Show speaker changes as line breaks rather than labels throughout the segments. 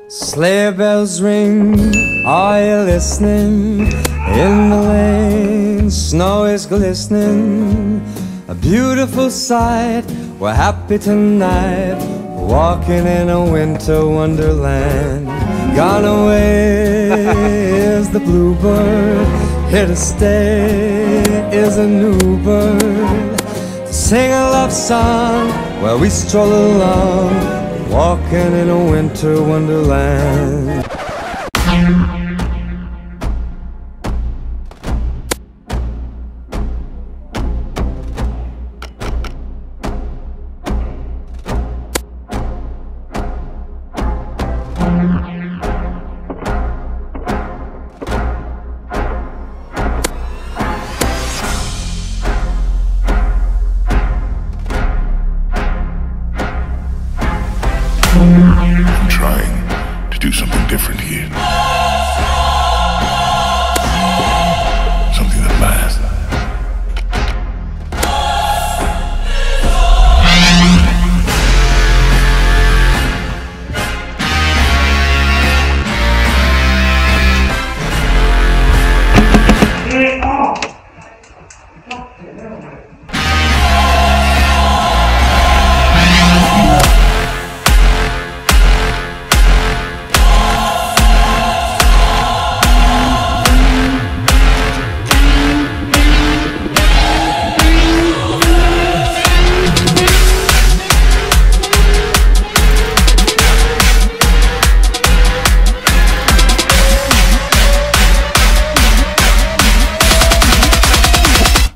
Sleigh bells ring, are you listening? In the lane, snow is glistening. A beautiful sight, we're happy tonight, walking in a winter wonderland. Gone away is the bluebird, here to stay is a new bird. To sing a love song while we stroll along, walking in a winter wonderland.
I'm trying to do something different here. Something that lasts.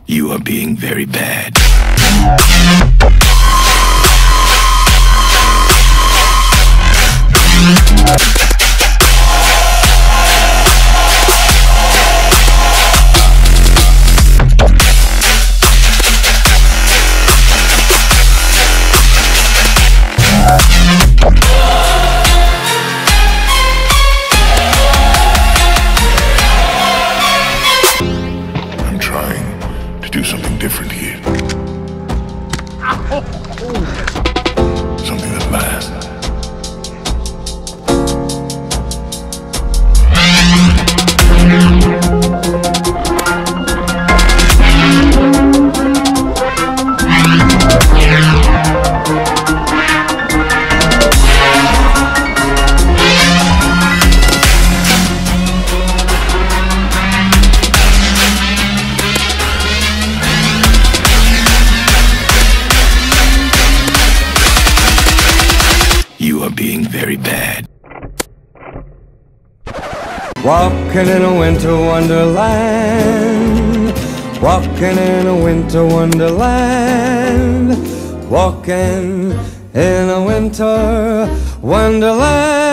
You are being very bad. I'm trying to do something different here. Something that lasts. You are being very bad.
Walking in a winter wonderland, walking in a winter wonderland, walking in a winter wonderland.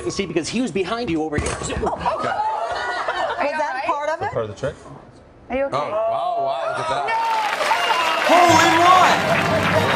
See, because he was behind you over here.
Was that part of it?
Part of the trick?
Are you okay?
Oh, wow, look at that.
Hole in one!